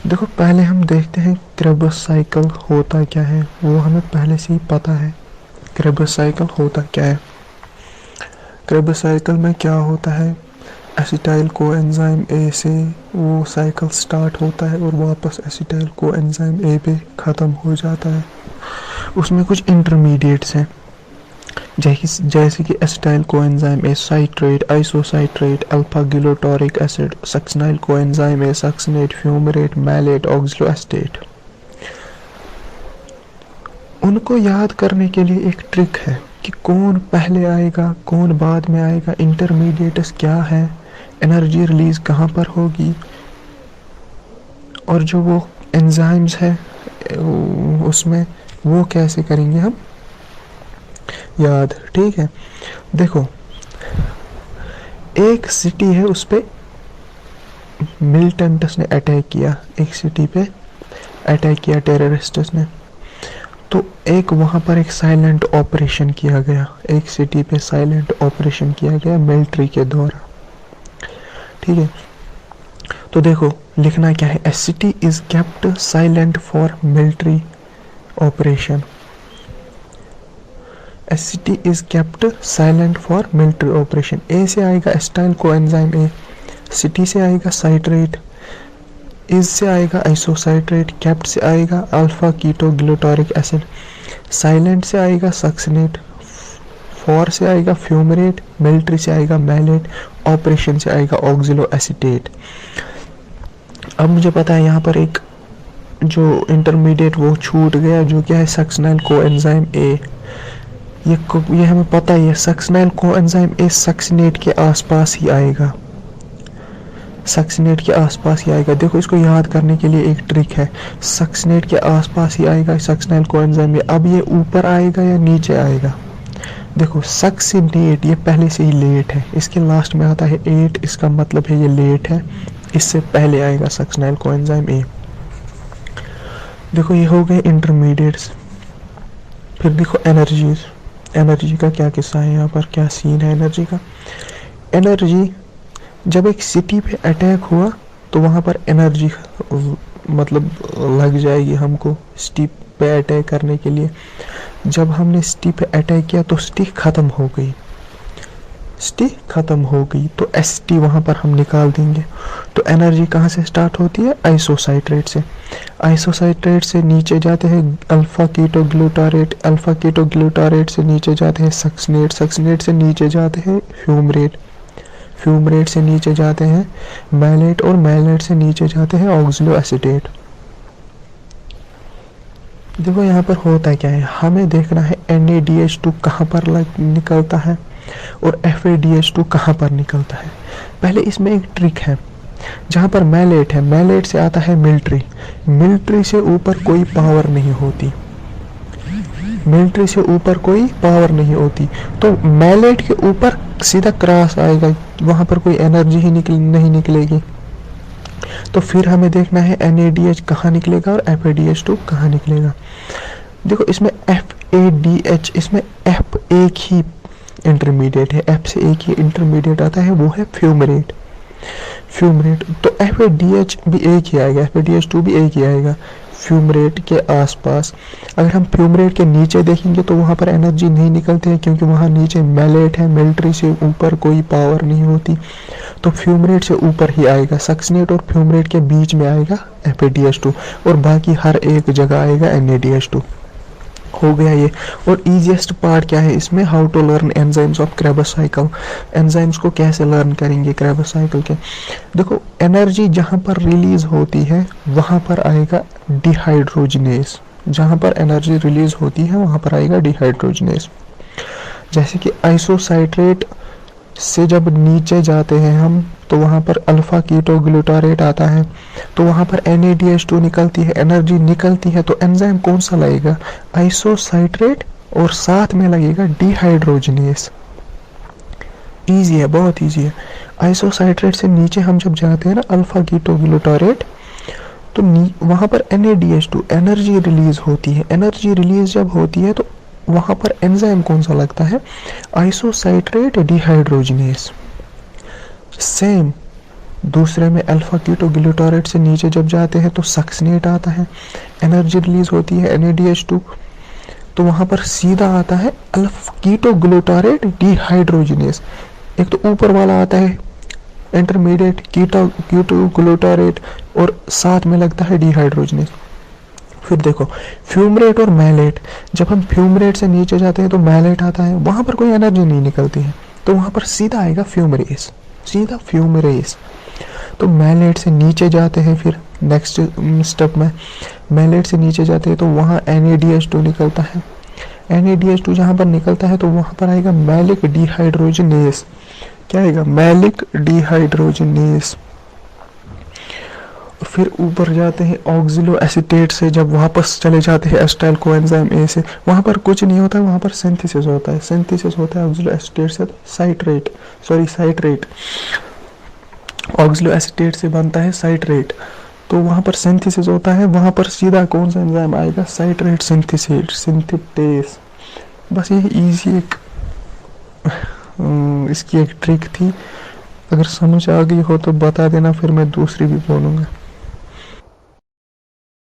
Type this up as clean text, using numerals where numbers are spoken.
देखो पहले हम देखते हैं क्रेबस साइकिल होता क्या है, वो हमें पहले से ही पता है। क्रेबस साइकिल होता क्या है? क्रेबस साइकिल में क्या होता है, एसिटाइल कोएंजाइम ए से वो साइकिल स्टार्ट होता है और वापस एसिटाइल कोएंजाइम ए पे ख़त्म हो जाता है। उसमें कुछ इंटरमीडिएट्स हैं, जैसे कि acetyl coenzyme A citrate, isocitrate, alpha ketoglutaric acid, succinyl coenzyme A succinate, fumarate, malate, oxaloacetate. उनको याद करने के लिए एक ट्रिक है कि कौन पहले आएगा कौन बाद में आएगा, इंटरमीडिएट्स क्या है, एनर्जी रिलीज कहाँ पर होगी, और जो वो एंजाइम्स है उसमें वो कैसे करेंगे हम याद। ठीक है, देखो एक सिटी है, उस पे मिलिटेंट्स ने अटैक किया, एक सिटी पे अटैक किया टेररिस्ट्स ने, तो एक वहाँ पर एक साइलेंट ऑपरेशन किया गया, एक सिटी पे साइलेंट ऑपरेशन किया गया मिलिट्री के द्वारा। ठीक है, तो देखो लिखना क्या है, a city is kept silent for military operation. A city is kept silent for military operation. A से आएगा एसिटाइल कोएंजाइम ए, सिटी से आएगा साइट्रेट, इज से आएगा आइसोसाइट्रेट, केप्ट से आएगा अल्फा कीटो ग्लूटारिक एसिड, साइलेंट से आएगा सक्सिनेट, फॉर से आएगा फ्यूमरेट, मिलिट्री से आएगा मैलेट, ऑपरेशन से आएगा ऑक्सिलो एसिटेट। अब मुझे पता है यहाँ पर एक जो इंटरमीडिएट वो छूट गया, जो क्या है सक्सिनाइल कोएंजाइम ए। ये हमें पता ही है, सक्सिनाइल कोएंजाइम ए सक्सिनेट के आसपास ही आएगा, सक्सिनेट के आसपास ही आएगा। देखो इसको याद करने के लिए एक ट्रिक है, सक्सिनेट के आसपास ही आएगा सक्सिनाइल कोएंजाइम ए। अब ये ऊपर आएगा या नीचे आएगा? देखो सक्सिनेट ये पहले से ही लेट है, इसके लास्ट में आता है 8, इसका मतलब है ये लेट है, इससे पहले आएगा सक्सिनाइल कोएंजाइम ए। देखो ये हो गए इंटरमीडिएट्स। फिर देखो एनर्जीज, एनर्जी का क्या किस्सा है यहाँ पर, क्या सीन है एनर्जी का। एनर्जी जब एक सिटी पे अटैक हुआ तो वहाँ पर एनर्जी मतलब लग जाएगी हमको सिटी पे अटैक करने के लिए। जब हमने सिटी पे अटैक किया तो सिटी ख़त्म हो गई, सिटी ख़त्म हो गई तो एसिटी वहाँ पर हम निकाल देंगे। तो एनर्जी कहाँ से स्टार्ट होती है? आइसोसाइट्रेट से। आइसोसाइट्रेट से नीचे जाते हैं alpha keto glutarate, alpha keto glutarate से नीचे जाते हैं सक्सिनेट, सक्सिनेट से नीचे जाते हैं फ्यूमरेट, फ्यूमरेट से नीचे जाते हैं मैलेट, और मैलेट से नीचे जाते हैं ऑक्सिलो एसिटेट। देखो यहाँ पर होता क्या है, हमें देखना है NaDH2 कहाँ पर निकलता है और FADH2 कहाँ पर निकलता है। पहले इसमें एक ट्रिक है, जहाँ पर मैलेट है, मैलेट से आता है मिलिट्री, मिलिट्री से ऊपर कोई पावर नहीं होती, मिलिट्री से ऊपर कोई पावर नहीं होती, तो मैलेट के ऊपर सीधा क्रॉस आएगा, वहाँ पर कोई एनर्जी ही नहीं निकलेगी। तो फिर हमें देखना है NaDH कहाँ निकलेगा और FADH2 कहाँ निकलेगा। देखो इसमें FADH, इसमें F एक ही इंटरमीडिएट है, F से एक ही इंटरमीडिएट आता है, वो है फ्यूमरेट, फ्यूमरेट। तो FADH भी एक ही आएगा, FADH2 भी एक ही आएगा फ्यूमरेट के आसपास। अगर हम फ्यूमरेट के नीचे देखेंगे तो वहाँ पर एनर्जी नहीं निकलती है, क्योंकि वहाँ नीचे मैलेट है, मिलिट्री से ऊपर कोई पावर नहीं होती, तो फ्यूमरेट से ऊपर ही आएगा, सक्सिनेट और फ्यूमरेट के बीच में आएगा FADH2, और बाकी हर एक जगह आएगा NaDH2। हो गया ये। और इजीएस्ट पार्ट क्या है इसमें, how to learn enzymes of Krebs cycle. Enzymes को कैसे लर्न करेंगे क्रेबस साइकिल के। देखो एनर्जी जहाँ पर रिलीज होती है वहाँ पर आएगा डिहाइड्रोजनेस, जहाँ पर एनर्जी रिलीज होती है वहाँ पर आएगा डिहाइड्रोजनेस। जैसे कि आइसोसाइट्रेट से जब नीचे जाते हैं हम तो वहाँ पर अल्फा कीटो ग्लूटारेट आता है, तो वहाँ पर NaDH2 निकलती है, एनर्जी निकलती है, तो एंजाइम कौन सा लगेगा, आइसोसाइट्रेट, और साथ में लगेगा डिहाइड्रोजनेस। इजी है, बहुत इजी है। आइसोसाइट्रेट से नीचे हम जब जाते हैं ना अल्फा कीटो ग्लूटारेट, तो वहाँ पर NaDH2 एनर्जी रिलीज होती है, एनर्जी रिलीज जब होती है तो वहाँ पर एंजाइम कौन सा लगता है, आइसोसाइट्रेट डिहाइड्रोजनेस। सेम दूसरे में अल्फा कीटोग्लूटारेट से नीचे जब जाते हैं तो सक्सिनेट आता है, एनर्जी रिलीज होती है NADH2। तो वहाँ पर सीधा आता है अल्फा कीटोग्लूटारेट डिहाइड्रोजिनेस। एक तो ऊपर वाला आता है इंटरमीडिएट कीटोग्लूटारेट और साथ में लगता है डिहाइड्रोजिनेस। फिर देखो फ्यूमरेट और मैलेट, जब हम फ्यूमरेट से नीचे जाते हैं तो मैलेट आता है, वहाँ पर कोई एनर्जी नहीं निकलती है, तो वहाँ पर सीधा आएगा फ्यूमरेस, सीधा फ्यूमरेस। तो मैलेट से नीचे जाते हैं, फिर नेक्स्ट स्टेप में मैलेट से नीचे जाते हैं तो वहाँ NADH2 निकलता है। NADH2 जहाँ पर निकलता है तो वहाँ पर आएगा मैलिक डिहाइड्रोजिनेस। क्या आएगा? Malic dehydrogenase. फिर ऊपर जाते हैं ऑक्सिलो एसीटेट से, जब वापस चले जाते हैं एसिटाइल कोएंजाइम ए से, वहाँ पर कुछ नहीं होता है, वहाँ पर सिंथेसिस होता है। सिंथेसिस होता है ऑक्सिलो एसीटेट से साइट्रेट, ऑक्सिलो एसीटेट से बनता है साइट्रेट, तो वहाँ पर सिंथेसिस होता है। वहाँ पर सीधा कौन सा एंजाइम आएगा? Citrate synthetase. बस ये इजी एक इसकी एक ट्रिक थी। अगर समझ आ गई हो तो बता देना, फिर मैं दूसरी भी बोलूँगा।